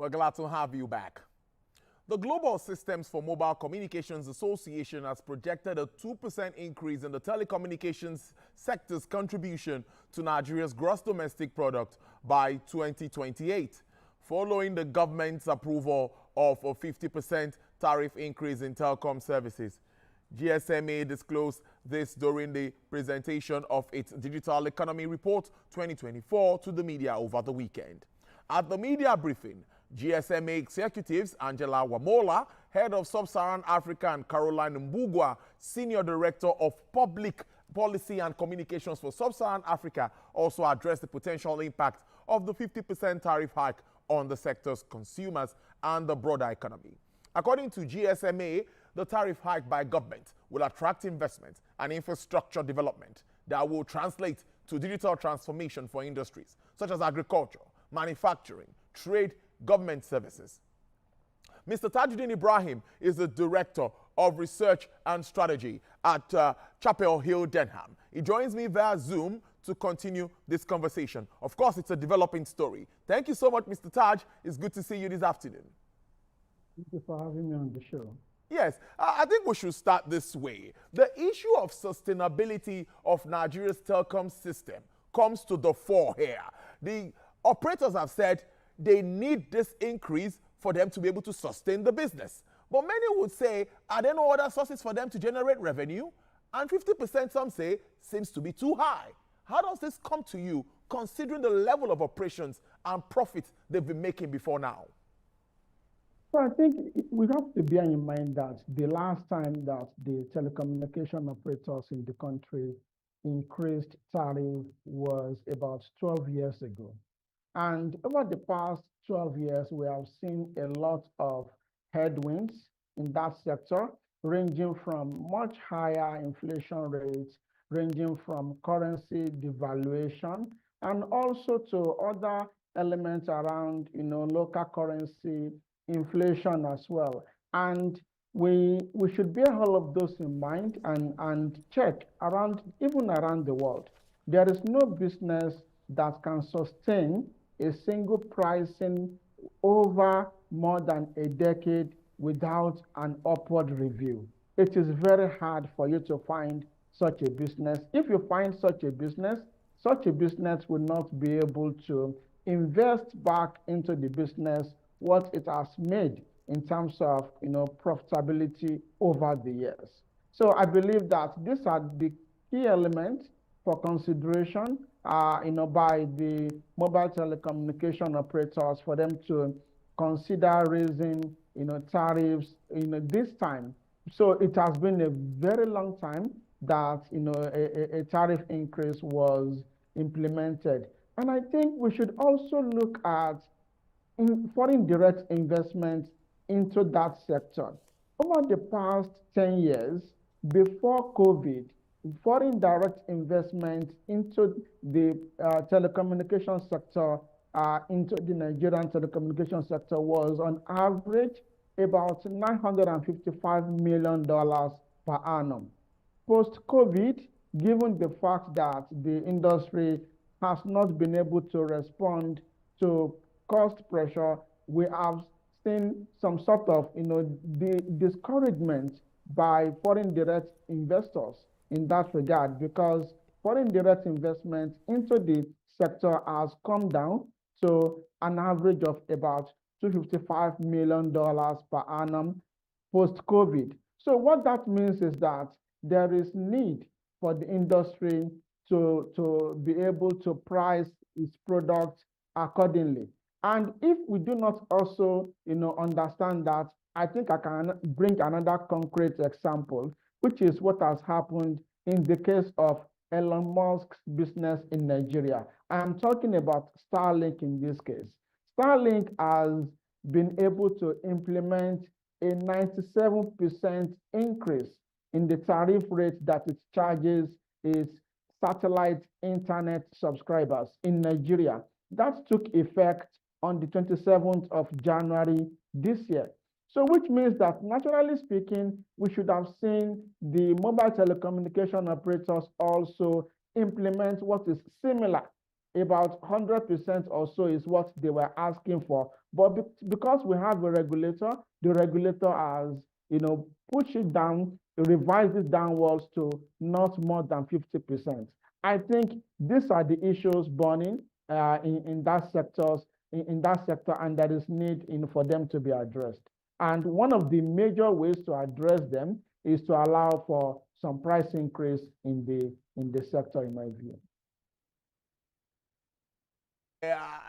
We're glad to have you back. The Global Systems for Mobile Communications Association has projected a 2% increase in the telecommunications sector's contribution to Nigeria's gross domestic product by 2028, following the government's approval of a 50% tariff increase in telecom services. GSMA disclosed this during the presentation of its Digital Economy Report 2024 to the media over the weekend. At the media briefing, GSMA executives Angela Wamola, head of Sub-Saharan Africa, and Caroline Mbugua, senior director of public policy and communications for Sub-Saharan Africa, also addressed the potential impact of the 50% tariff hike on the sector's consumers and the broader economy. According to GSMA, the tariff hike by government will attract investment and infrastructure development that will translate to digital transformation for industries such as agriculture, manufacturing, trade, government services. Mr. Tajudeen Ibrahim is the Director of Research and Strategy at Chapel Hill Denham. He joins me via Zoom to continue this conversation. Of course, it's a developing story. Thank you so much, Mr. Taj. It's good to see you this afternoon. Thank you for having me on the show. Yes, I think we should start this way. The issue of sustainability of Nigeria's telecom system comes to the fore here. The operators have said they need this increase for them to be able to sustain the business. But many would say, are there no other sources for them to generate revenue? And 50%, some say, seems to be too high. How does this come to you, considering the level of operations and profits they've been making before now? So I think we have to bear in mind that the last time that the telecommunication operators in the country increased tariff was about 12 years ago. And over the past 12 years, we have seen a lot of headwinds in that sector, ranging from much higher inflation rates, ranging from currency devaluation, and also to other elements around, local currency inflation as well. And we should bear all of those in mind and check even around the world. There is no business that can sustain a single pricing over more than a decade without an upward review. It is very hard for you to find such a business. If you find such a business will not be able to invest back into the business what it has made in terms of profitability over the years. So I believe that these are the key elements for consideration by the mobile telecommunication operators for them to consider raising tariffs this time. So it has been a very long time that a tariff increase was implemented. And I think we should also look at foreign direct investment into that sector. Over the past 10 years, before COVID, foreign direct investment into the telecommunication sector, into the Nigerian telecommunication sector was on average about $955 million per annum. Post-COVID, given the fact that the industry has not been able to respond to cost pressure, we have seen some sort of the discouragement by foreign direct investors in that regard, because foreign direct investment into the sector has come down to an average of about $255 million per annum post-COVID. So what that means is that there is need for the industry to be able to price its products accordingly. And if we do not also understand that, I think I can bring another concrete example, which is what has happened in the case of Elon Musk's business in Nigeria. I am talking about Starlink in this case. Starlink has been able to implement a 97% increase in the tariff rate that it charges its satellite internet subscribers in Nigeria. That took effect on the 27th of January this year. So which means that, naturally speaking, we should have seen the mobile telecommunication operators also implement what is similar about 100% or so is what they were asking for. But because we have a regulator, the regulator has, pushed it down, revised it downwards to not more than 50%. I think these are the issues burning in that sectors in that sector, and that is need for them to be addressed. And one of the major ways to address them is to allow for some price increase in the sector, in my view.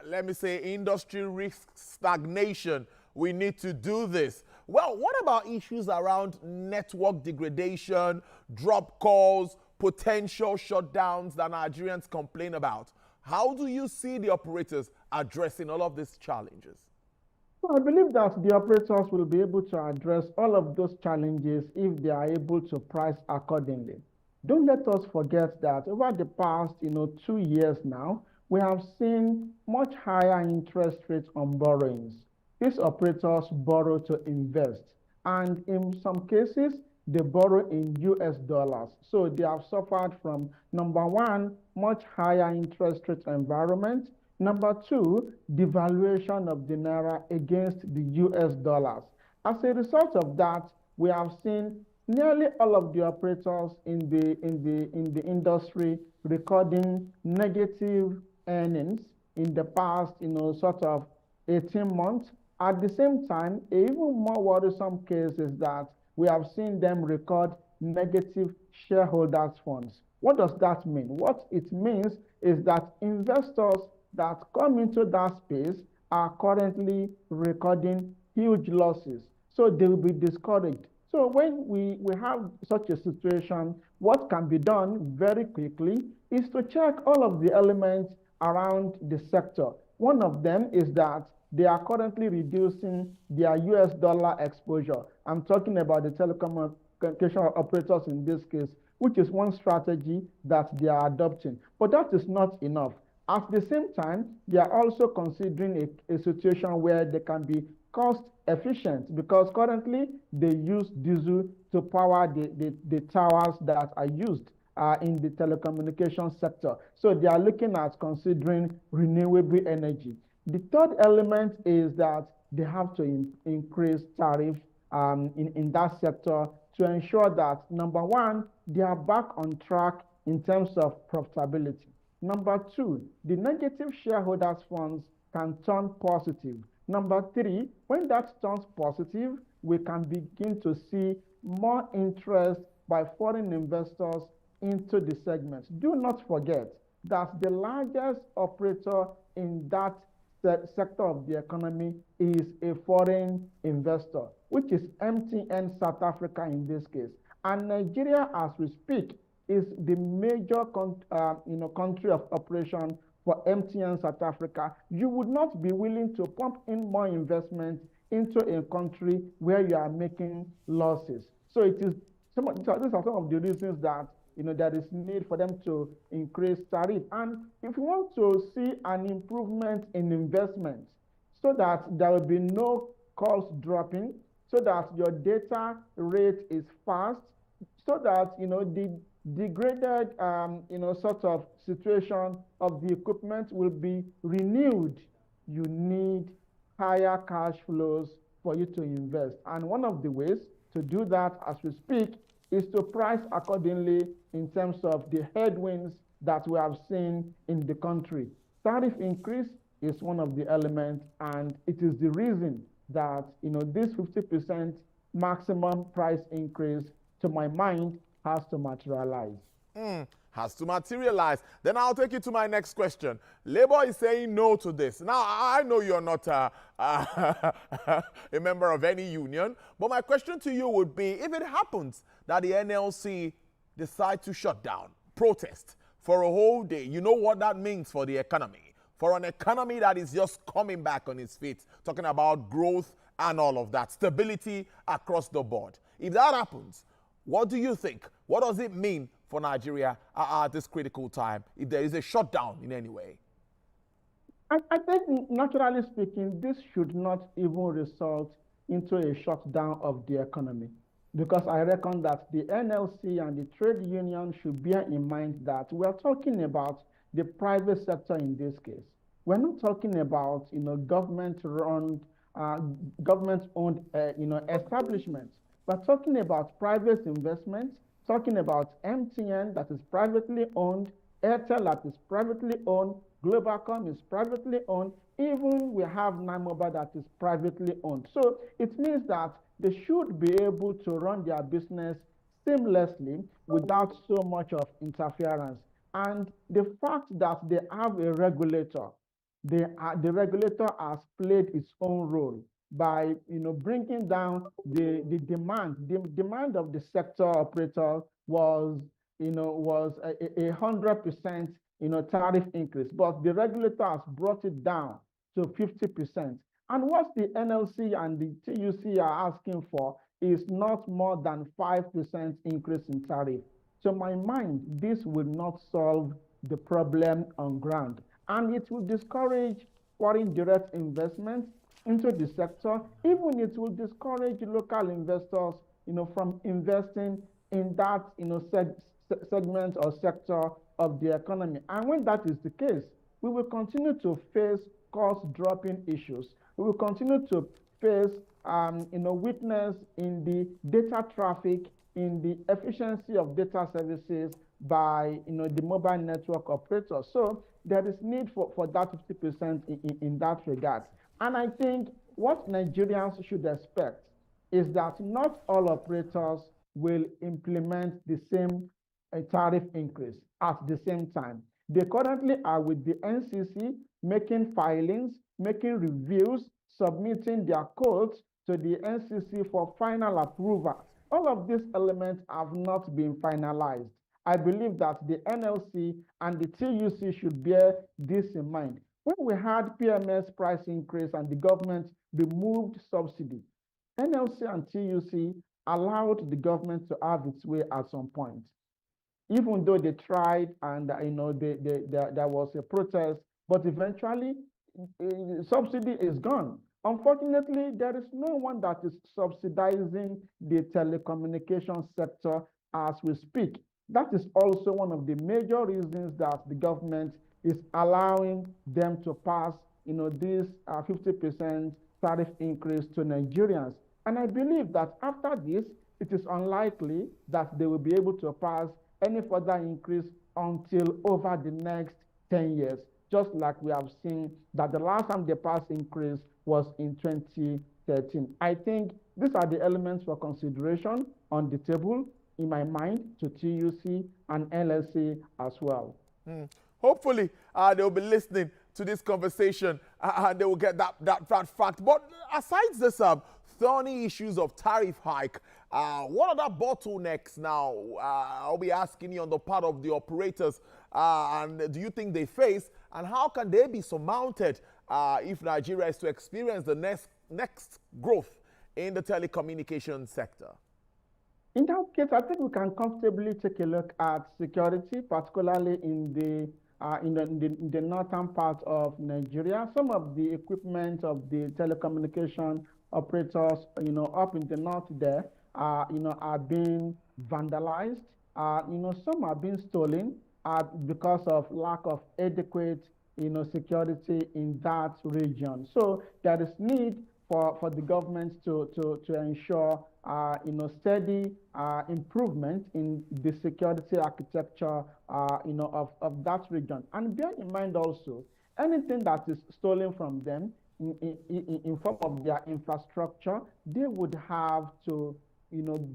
Let me say, industry risk stagnation. We need to do this. Well, what about issues around network degradation, drop calls, potential shutdowns that Nigerians complain about? How do you see the operators addressing all of these challenges? So I believe that the operators will be able to address all of those challenges if they are able to price accordingly. Don't let us forget that over the past, 2 years now, we have seen much higher interest rates on borrowings. These operators borrow to invest, and in some cases, they borrow in US dollars. So they have suffered from, number one, much higher interest rate environment. Number two, devaluation of the naira against the US dollars. As a result of that, we have seen nearly all of the operators in the industry recording negative earnings in the past, sort of 18 months. At the same time, an even more worrisome case is that we have seen them record negative shareholders' funds. What does that mean? What it means is that investors that come into that space are currently recording huge losses. So they will be discouraged. So when we have such a situation, what can be done very quickly is to check all of the elements around the sector. One of them is that they are currently reducing their US dollar exposure. I'm talking about the telecommunication operators in this case, which is one strategy that they are adopting. But that is not enough. At the same time, they are also considering a situation where they can be cost efficient, because currently they use diesel to power the towers that are used in the telecommunication sector. So they are looking at considering renewable energy. The third element is that they have to increase tariff in that sector to ensure that, number one, they are back on track in terms of profitability. Number two, the negative shareholders' funds can turn positive. Number three, when that turns positive, we can begin to see more interest by foreign investors into the segment. Do not forget that the largest operator in that sector of the economy is a foreign investor, which is MTN South Africa in this case. And Nigeria, as we speak, is the major country of operation for MTN South Africa. You would not be willing to pump in more investment into a country where you are making losses. So these are some of the reasons that there is need for them to increase tariff. And if you want to see an improvement in investment, so that there will be no cost dropping, so that your data rate is fast, so that the degraded sort of situation of the equipment will be renewed, you need higher cash flows for you to invest. And one of the ways to do that as we speak is to price accordingly in terms of the headwinds that we have seen in the country. Tariff increase is one of the elements, and it is the reason that this 50% maximum price increase, to my mind, has to materialize. Has to materialize. Then I'll take you to my next question. Labour is saying no to this. Now, I know you're not a member of any union, but my question to you would be, if it happens that the NLC decide to shut down, protest for a whole day, you know what that means for the economy, for an economy that is just coming back on its feet, talking about growth and all of that, stability across the board. If that happens, what do you think? What does it mean for Nigeria at this critical time, if there is a shutdown in any way? I think, naturally speaking, this should not even result into a shutdown of the economy, because I reckon that the NLC and the trade union should bear in mind that we're talking about the private sector in this case. We're not talking about, government-run, government-owned, establishments. We're talking about private investments, talking about MTN that is privately owned, Airtel that is privately owned, Globalcom is privately owned, even we have Nine Mobile that is privately owned. So it means that they should be able to run their business seamlessly without so much of interference. And the fact that they have a regulator, the regulator has played its own role by bringing down the demand. The demand of the sector operator was a 100% tariff increase, but the regulator has brought it down to 50%. And what the NLC and the TUC are asking for is not more than 5% increase in tariff. To my mind, this will not solve the problem on ground, and it will discourage foreign direct investment into the sector. Even it will discourage local investors, from investing in that, segment or sector of the economy. And when that is the case, we will continue to face cost-dropping issues. We will continue to face, weakness in the data traffic, in the efficiency of data services by, the mobile network operators. So there is need for that 50% in that regard. And I think what Nigerians should expect is that not all operators will implement the same tariff increase at the same time. They currently are with the NCC making filings, making reviews, submitting their codes to the NCC for final approval. All of these elements have not been finalized. I believe that the NLC and the TUC should bear this in mind. When we had PMS price increase and the government removed subsidy, NLC and TUC allowed the government to have its way at some point. Even though they tried and there was a protest, but eventually subsidy is gone. Unfortunately, there is no one that is subsidizing the telecommunications sector as we speak. That is also one of the major reasons that the government is allowing them to pass, this 50% tariff increase to Nigerians. And I believe that after this, it is unlikely that they will be able to pass any further increase until over the next 10 years, just like we have seen that the last time they passed increase was in 2013. I think these are the elements for consideration on the table in my mind to TUC and NLC as well. Hopefully, they'll be listening to this conversation and they will get that fact. But aside this thorny issues of tariff hike, what are the bottlenecks now? I'll be asking you on the part of the operators, and do you think they face, and how can they be surmounted if Nigeria is to experience the next growth in the telecommunications sector? In that case, I think we can comfortably take a look at security, particularly in the northern part of Nigeria. Some of the equipment of the telecommunication operators, up in the north there, are being vandalized. Some are being stolen because of lack of adequate, security in that region. So there is need for the government to ensure, steady improvement in the security architecture, of that region. And bear in mind also, anything that is stolen from them in form of their infrastructure, they would have to,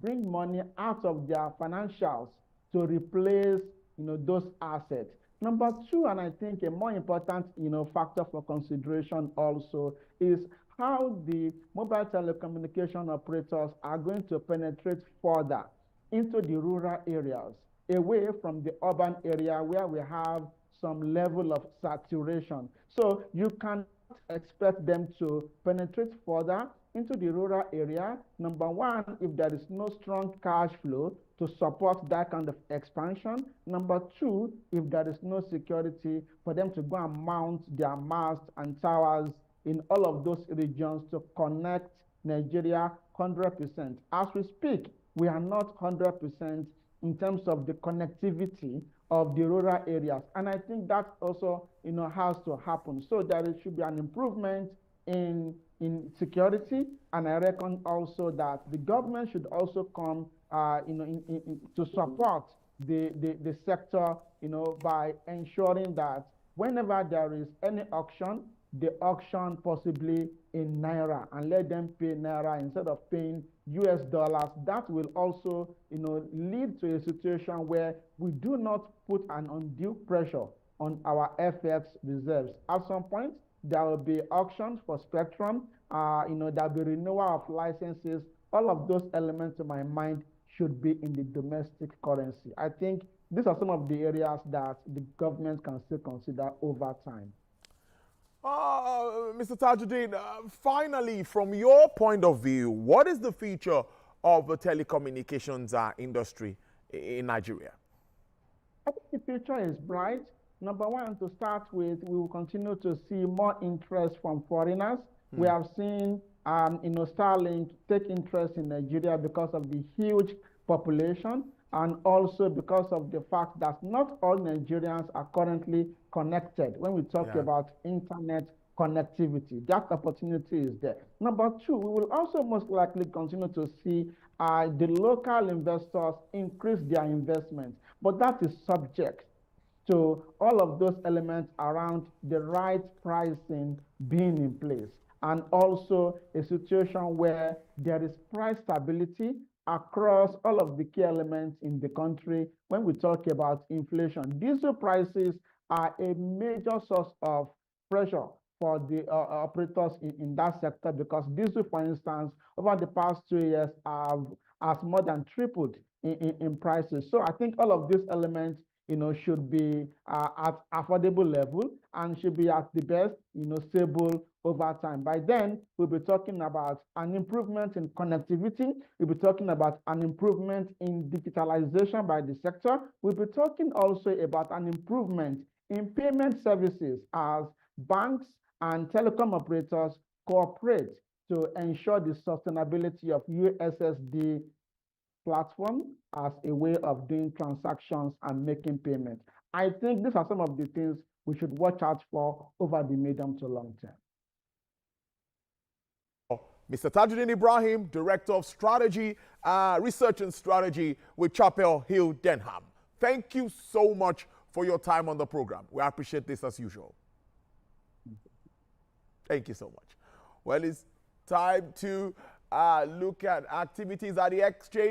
bring money out of their financials to replace, those assets. Number two, and I think a more important, factor for consideration also is how the mobile telecommunication operators are going to penetrate further into the rural areas, away from the urban area where we have some level of saturation. So you can expect them to penetrate further into the rural area. Number one, if there is no strong cash flow to support that kind of expansion. Number two, if there is no security for them to go and mount their masts and towers in all of those regions to connect Nigeria 100%. As we speak, we are not 100% in terms of the connectivity of the rural areas. And I think that also, has to happen. So there should be an improvement in security, and I reckon also that the government should also come, to support the sector, by ensuring that whenever there is any auction, the auction possibly in Naira, and let them pay Naira instead of paying US dollars. That will also, lead to a situation where we do not put an undue pressure on our FX reserves. At some point, there will be auctions for spectrum, there will be renewal of licenses. All of those elements, in my mind, should be in the domestic currency. I think these are some of the areas that the government can still consider over time. Mr. Tajudeen, finally, from your point of view, what is the future of the telecommunications industry in Nigeria? I think the future is bright. Number one, to start with, we will continue to see more interest from foreigners. We have seen, Starlink take interest in Nigeria because of the huge population, and also because of the fact that not all Nigerians are currently connected. When we talk about internet connectivity, that opportunity is there. Number two, we will also most likely continue to see the local investors increase their investments, but that is subject to all of those elements around the right pricing being in place, and also a situation where there is price stability across all of the key elements in the country. When we talk about inflation, diesel prices are a major source of pressure for the operators in that sector, because diesel, for instance, over the past 2 years has more than tripled in prices. So I think all of these elements, should be at affordable level and should be at the best, stable over time. By then, we'll be talking about an improvement in connectivity. We'll be talking about an improvement in digitalization by the sector. We'll be talking also about an improvement in payment services as banks and telecom operators cooperate to ensure the sustainability of USSD platform as a way of doing transactions and making payments. I think these are some of the things we should watch out for over the medium to long term. Mr. Tajudeen Ibrahim, Director of Strategy, Research and Strategy with Chapel Hill Denham. Thank you so much for your time on the program. We appreciate this as usual. Thank you so much. Well, it's time to look at activities at the exchange